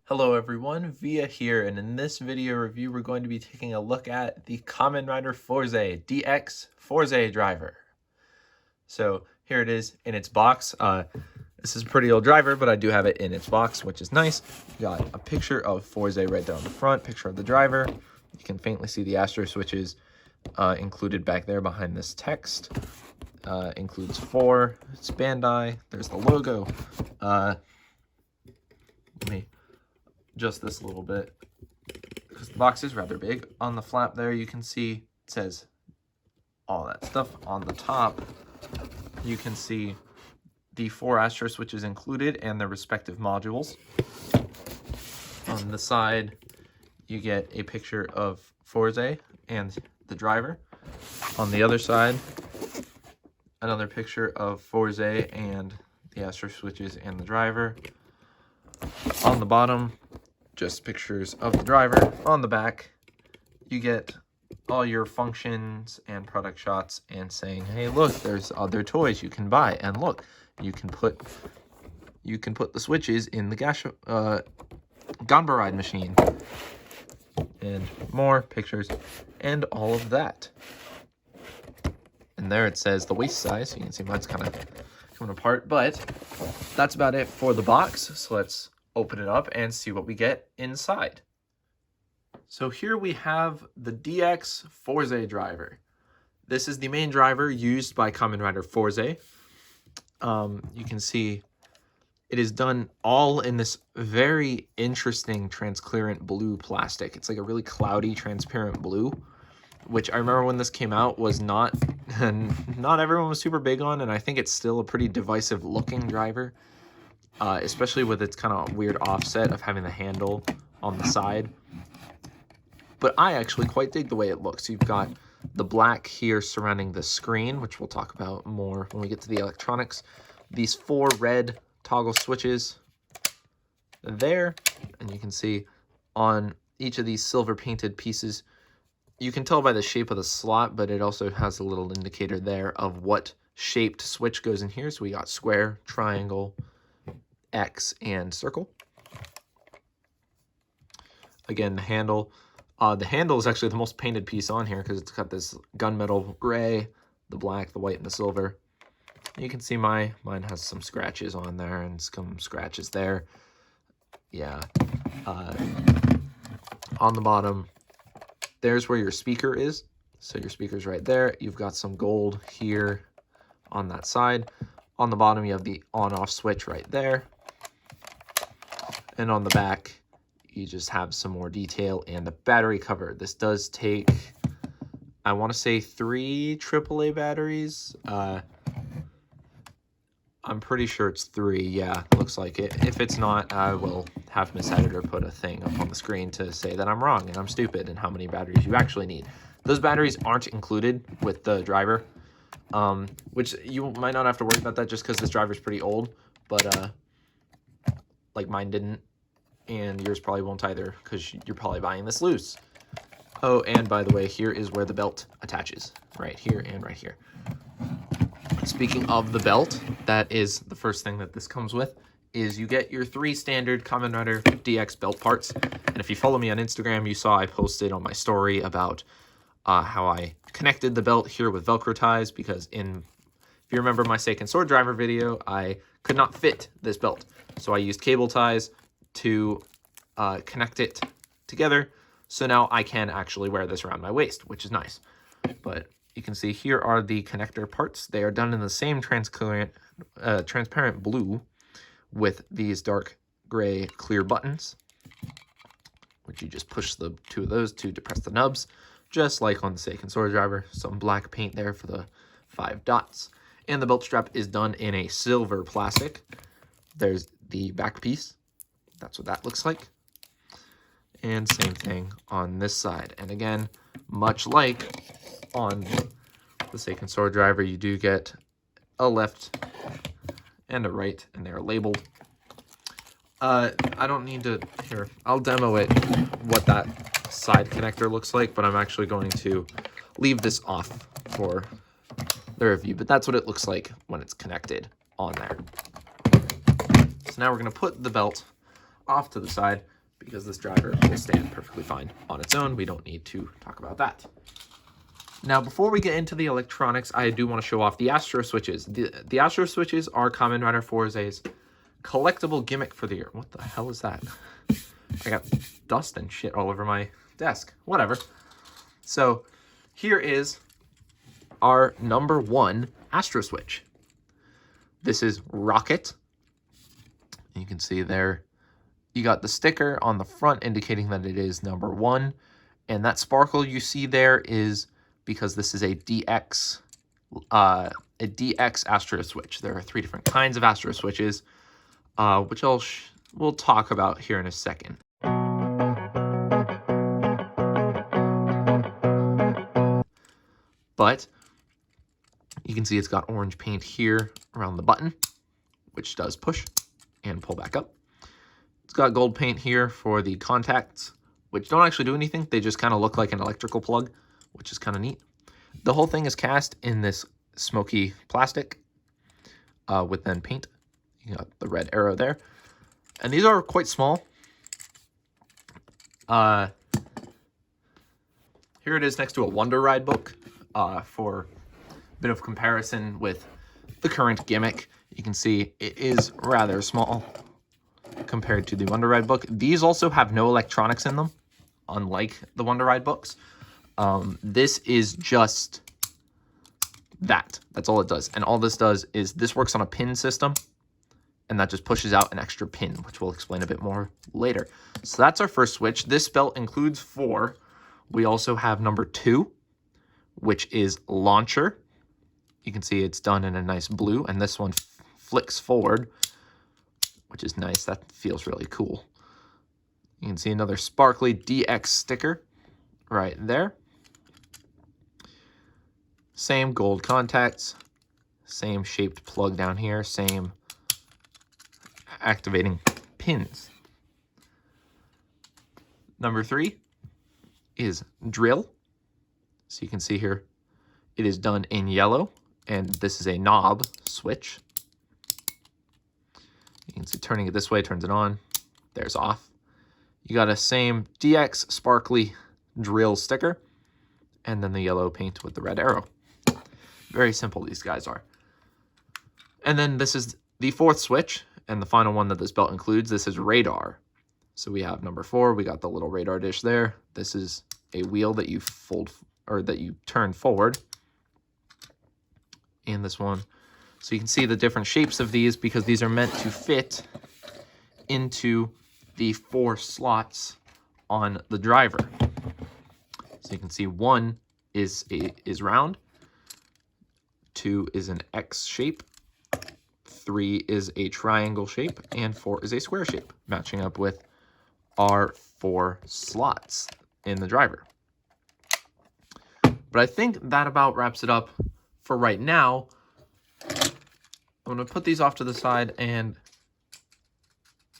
Hello everyone, Via here, and in this video review we're going to be taking a look at the Kamen Rider Fourze DX Fourze driver. So here it is in its box. This is a pretty old driver, but I do have it in its box, which is nice. Got a picture of Fourze right there on the front, picture of the driver. You can faintly see the Astro switches included back there behind this text. Includes 4, it's Bandai, there's the logo. Let me adjust this a little bit because the box is rather big. On the flap there you can see it says all that stuff. On the top you can see the 4 Astro switches included and their respective modules. On the side you get a picture of Fourze and the driver. On the other side another picture of Fourze and the Astro switches and the driver. On the bottom just pictures of the driver. On the back you get all your functions and product shots and saying, hey look, there's other toys you can buy, and look, you can put the switches in the Ganba ride machine, and more pictures and all of that. And there it says the waist size, so you can see mine's kind of coming apart, but that's about it for the box. So let's open it up and see what we get inside. So here we have the DX Fourze driver. This is the main driver used by Kamen Rider Fourze. You can see it is done all in this very interesting transparent blue plastic. It's like a really cloudy transparent blue, which I remember when this came out was not everyone was super big on, and I think it's still a pretty divisive looking driver. Especially with its kind of weird offset of having the handle on the side. But I actually quite dig the way it looks. You've got the black here surrounding the screen, which we'll talk about more when we get to the electronics. These 4 red toggle switches there, and you can see on each of these silver painted pieces, you can tell by the shape of the slot, but it also has a little indicator there of what shaped switch goes in here. So we got square, triangle, X, and circle. Again, the handle. The handle is actually the most painted piece on here because it's got this gunmetal gray, the black, the white, and the silver. You can see mine has some scratches on there and some scratches there. Yeah. On the bottom, there's where your speaker is. So your speaker's right there. You've got some gold here on that side. On the bottom, you have the on-off switch right there. And on the back, you just have some more detail and the battery cover. This does take, I want to say 3 AAA batteries. I'm pretty sure it's 3. Yeah, looks like it. If it's not, I will have Miss Editor put a thing up on the screen to say that I'm wrong and I'm stupid and how many batteries you actually need. Those batteries aren't included with the driver, which you might not have to worry about that just because this driver's pretty old, but like mine didn't, and yours probably won't either because you're probably buying this loose. Oh, and by the way, here is where the belt attaches, right here and right here. Speaking of the belt, that is the first thing that this comes with, is you get your 3 standard Kamen Rider DX belt parts. And if you follow me on Instagram, you saw I posted on my story about how I connected the belt here with Velcro ties, because if you remember my Seiken Sword Driver video, I could not fit this belt. So I used cable ties to connect it together. So now I can actually wear this around my waist, which is nice. But you can see here are the connector parts. They are done in the same transparent blue with these dark gray clear buttons, which you just push the 2 of those to depress the nubs, just like on the Seiken Sword Driver. Some black paint there for the 5 dots. And the belt strap is done in a silver plastic. There's the back piece. That's what that looks like. And same thing on this side. And again, much like on the Seiken Sword Driver, you do get a left and a right, and they are labeled. I don't need to, here, I'll demo it, what that side connector looks like, but I'm actually going to leave this off for the review. But that's what it looks like when it's connected on there. So now we're going to put the belt off to the side. because this driver will stand perfectly fine on its own. We don't need to talk about that. Now, before we get into the electronics, I do want to show off the Astro switches. The Astro switches are Kamen Rider Fourze's collectible gimmick for the year. What the hell is that? I got dust and shit all over my desk. Whatever. So here is our number 1 Astro switch. This is Rocket. You can see there, you got the sticker on the front indicating that it is number 1. And that sparkle you see there is because this is a DX Astro switch. There are 3 different kinds of Astro switches, which we'll talk about here in a second. But you can see it's got orange paint here around the button, which does push and pull back up. It's got gold paint here for the contacts, which don't actually do anything. They just kind of look like an electrical plug, which is kind of neat. The whole thing is cast in this smoky plastic with then paint. You got the red arrow there. And these are quite small. Here it is next to a Wonder Ride book for a bit of comparison with the current gimmick. You can see it is rather small compared to the Wonder Ride book. These also have no electronics in them, unlike the Wonder Ride books. This is just that. That's all it does. And all this does is this works on a pin system, and that just pushes out an extra pin, which we'll explain a bit more later. So that's our first switch. This belt includes 4. We also have number 2, which is Launcher. You can see it's done in a nice blue, and this one flicks forward, which is nice. That feels really cool. You can see another sparkly DX sticker right there. Same gold contacts, same shaped plug down here, same activating pins. Number 3 is Drill. So you can see here, it is done in yellow, and this is a knob switch. You can see turning it this way turns it on. There's off. You got a same DX sparkly drill sticker, and then the yellow paint with the red arrow. Very simple these guys are. And then this is the 4th switch, and the final one that this belt includes. This is Radar. So we have number 4. We got the little radar dish there. This is a wheel that you fold, or that you turn forward. And this one. So you can see the different shapes of these because these are meant to fit into the 4 slots on the driver. So you can see 1 is round, 2 is an X shape, 3 is a triangle shape, and 4 is a square shape, matching up with our 4 slots in the driver. But I think that about wraps it up for right now. I'm going to put these off to the side, and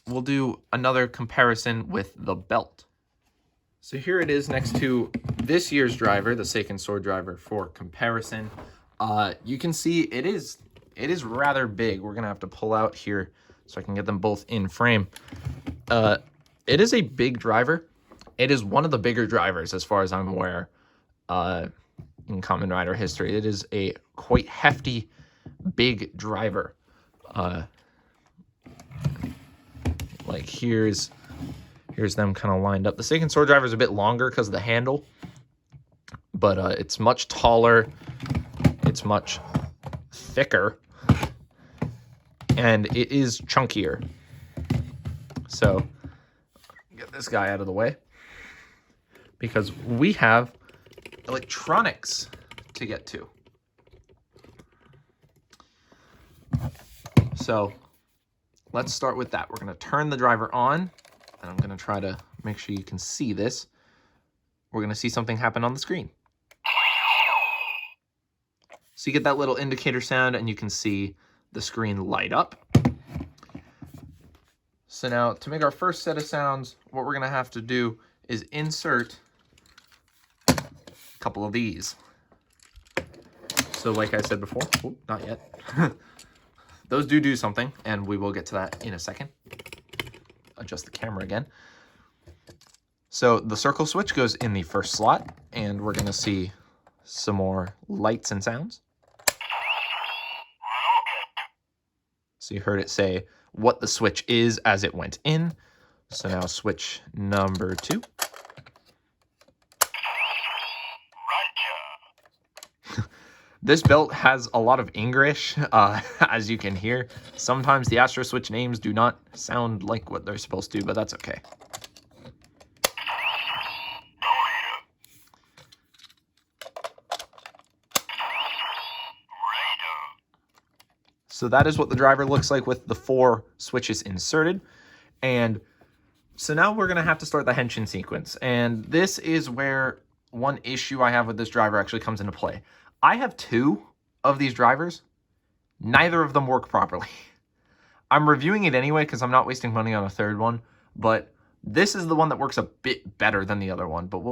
we'll do another comparison with the belt. So here it is next to this year's driver, the Seiken Sword driver, for comparison. You can see it is rather big. We're going to have to pull out here so I can get them both in frame. It is a big driver. It is one of the bigger drivers as far as I'm aware in Kamen Rider history. It is a quite hefty, big driver. Like here's them kind of lined up. The Seiken Sword driver is a bit longer because of the handle, but it's much taller. It's much thicker, and it is chunkier. So get this guy out of the way because we have electronics to get to. So let's start with that. We're going to turn the driver on, and I'm going to try to make sure you can see this. We're going to see something happen on the screen. So you get that little indicator sound, and you can see the screen light up. So now, to make our first set of sounds, what we're going to have to do is insert a couple of these. So like I said before, not yet. Those do something, and we will get to that in a second. Adjust the camera again. So the circle switch goes in the first slot, and we're going to see some more lights and sounds. So you heard it say what the switch is as it went in. So now switch number 2. This belt has a lot of English, as you can hear. Sometimes the Astro Switch names do not sound like what they're supposed to, but that's okay. So that is what the driver looks like with the 4 switches inserted. And so now we're going to have to start the Henshin sequence. And this is where one issue I have with this driver actually comes into play. I have 2 of these drivers. Neither of them work properly. I'm reviewing it anyway because I'm not wasting money on a 3rd one. But this is the one that works a bit better than the other one. But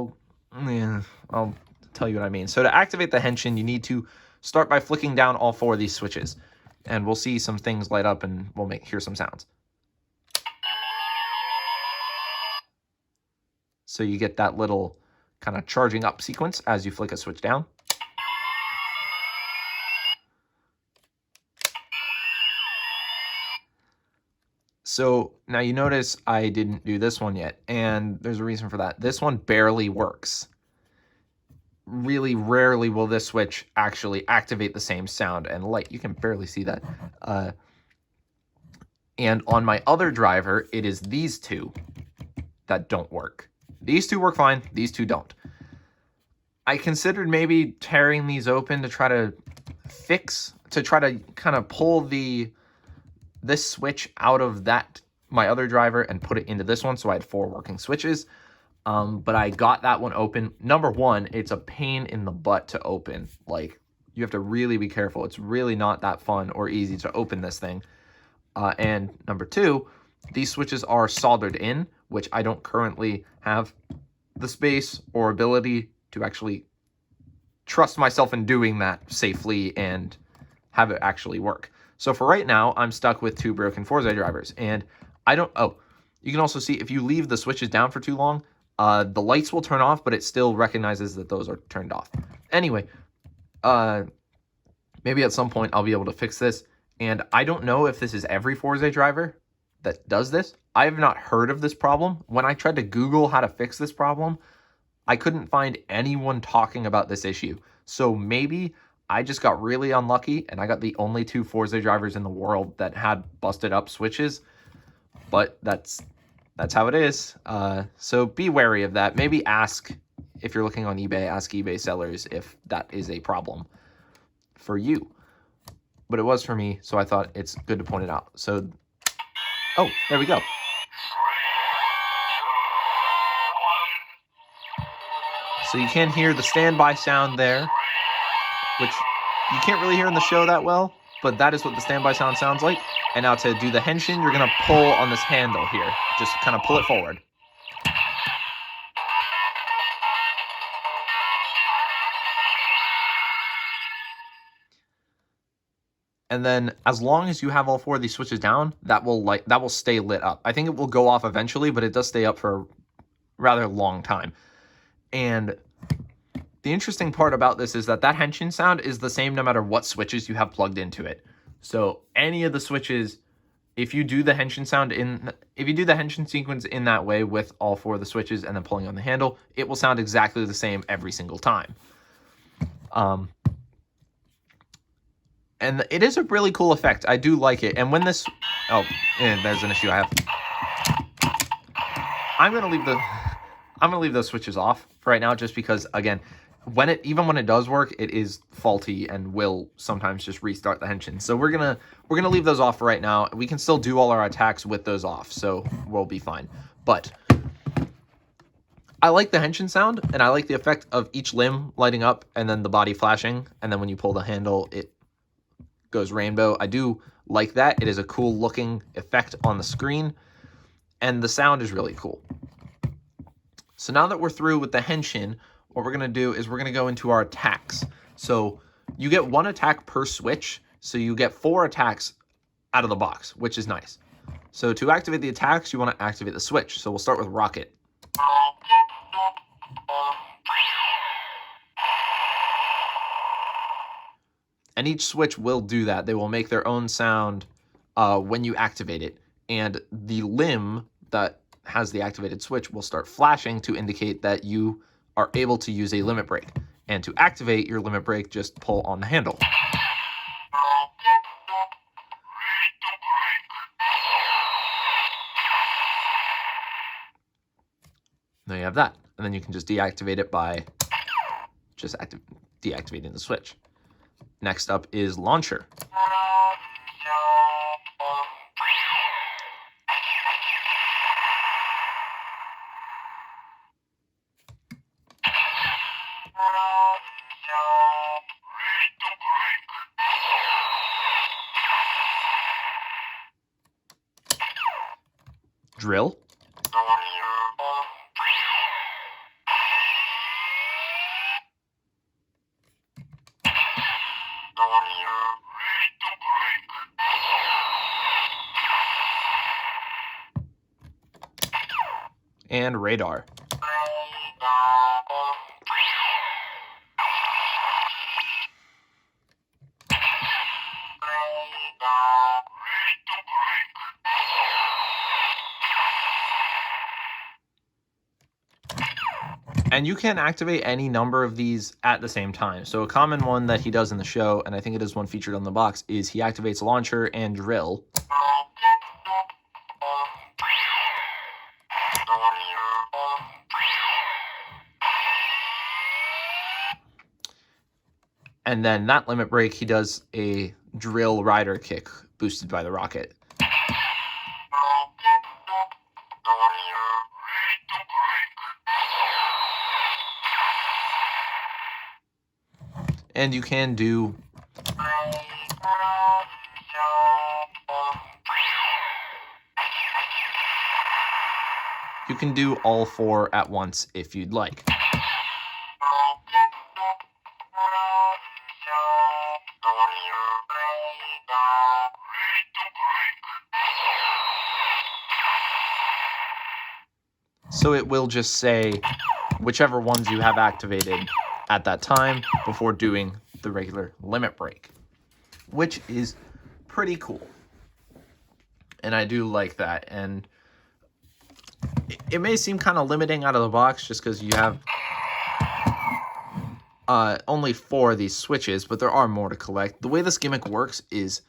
I'll tell you what I mean. So to activate the Henshin, you need to start by flicking down all 4 of these switches. And we'll see some things light up and we'll hear some sounds. So you get that little kind of charging up sequence as you flick a switch down. So now you notice I didn't do this one yet, and there's a reason for that. This one barely works. Really rarely will this switch actually activate the same sound and light. You can barely see that. And on my other driver, it is these 2 that don't work. These 2 work fine, these 2 don't. I considered maybe tearing these open to try to kind of pull this switch out of my other driver and put it into this one, so I had 4 working switches. But I got that one open. Number 1, it's a pain in the butt to open. Like, you have to really be careful. It's really not that fun or easy to open this thing. And number 2, these switches are soldered in, which I don't currently have the space or ability to actually trust myself in doing that safely and have it actually work. So for right now, I'm stuck with 2 broken Fourze drivers. And you can also see if you leave the switches down for too long, the lights will turn off, but it still recognizes that those are turned off. Anyway, maybe at some point I'll be able to fix this. And I don't know if this is every Fourze driver that does this. I have not heard of this problem. When I tried to Google how to fix this problem, I couldn't find anyone talking about this issue. So maybe I just got really unlucky and I got the only 2 Fourze drivers in the world that had busted up switches. But that's how it is. So be wary of that. Maybe ask, if you're looking on eBay, ask eBay sellers if that is a problem for you. But it was for me, so I thought it's good to point it out. So, oh, there we go. So you can hear the standby sound there, which you can't really hear in the show that well, but that is what the standby sound sounds like. And now to do the Henshin, you're going to pull on this handle here. Just kind of pull it forward. And then as long as you have all 4 of these switches down, that will stay lit up. I think it will go off eventually, but it does stay up for a rather long time. And the interesting part about this is that Henshin sound is the same no matter what switches you have plugged into it. So any of the switches, if you do the Henshin sequence in that way with all 4 of the switches and then pulling on the handle, it will sound exactly the same every single time. And it is a really cool effect. I do like it. And when this... Oh, there's an issue I have. I'm gonna leave those switches off for right now, just because, again, even when it does work, it is faulty and will sometimes just restart the Henshin. So we're gonna leave those off for right now. We can still do all our attacks with those off, so we'll be fine. But I like the Henshin sound, and I like the effect of each limb lighting up and then the body flashing, and then when you pull the handle, it goes rainbow. I do like that. It is a cool looking effect on the screen, and the sound is really cool. So now that we're through with the Henshin, what we're going to do is we're going to go into our attacks. So you get 1 attack per switch, so you get 4 attacks out of the box, which is nice. So to activate the attacks, you want to activate the switch. So we'll start with Rocket. And each switch will do that. They will make their own sound when you activate it. And the limb that has the activated switch will start flashing to indicate that you are able to use a limit break. And to activate your limit break, just pull on the handle. There you have that. And then you can just deactivate it by just deactivating the switch. Next up is launcher. Drill. And radar. And you can activate any number of these at the same time. So a common one that he does in the show, and I think it is one featured on the box, is he activates launcher and drill. And then that limit break, he does a drill rider kick boosted by the rocket. And you can do all four at once if you'd like. So it will just say whichever ones you have activated at that time before doing the regular limit break, which is pretty cool. And I do like that. And it may seem kind of limiting out of the box just because you have only 4 of these switches, but there are more to collect. The way this gimmick works is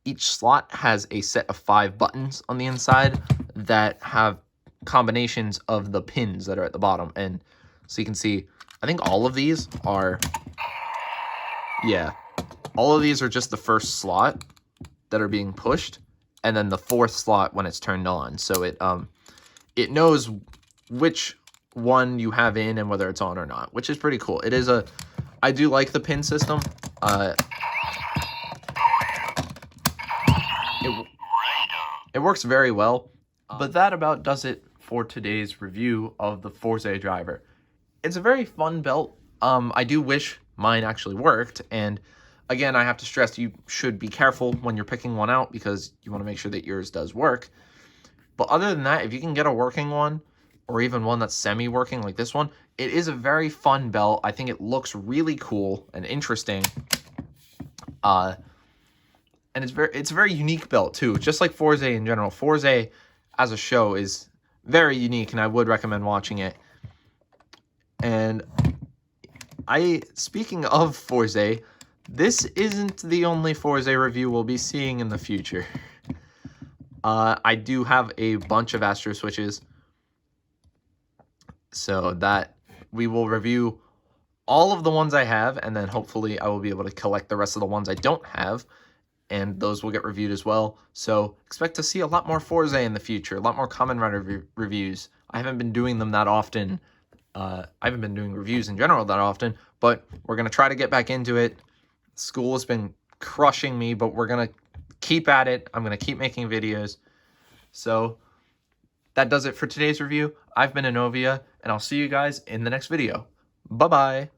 each slot has a set of 5 buttons on the inside that have combinations of the pins that are at the bottom. And so you can see, I think all of these are, all of these are just the first slot that are being pushed, and then the 4th slot when it's turned on. So it knows which one you have in and whether it's on or not, which is pretty cool. It is I do like the pin system. It works very well. But that about does it for today's review of the Fourze driver. It's a very fun belt. I do wish mine actually worked. And again, I have to stress you should be careful when you're picking one out because you want to make sure that yours does work. But other than that, if you can get a working one or even one that's semi-working like this one, it is a very fun belt. I think it looks really cool and interesting. And it's a very unique belt too, just like Fourze in general. Fourze as a show is very unique, and I would recommend watching it. And speaking of Fourze, this isn't the only Fourze review we'll be seeing in the future. I do have a bunch of Astro switches, so that we will review all of the ones I have, and then hopefully I will be able to collect the rest of the ones I don't have, and those will get reviewed as well. So expect to see a lot more Fourze in the future, a lot more Kamen Rider reviews. I haven't been doing them that often. I haven't been doing reviews in general that often, but we're going to try to get back into it. School has been crushing me, but we're going to keep at it. I'm going to keep making videos. So that does it for today's review. I've been Anovia, and I'll see you guys in the next video. Bye-bye.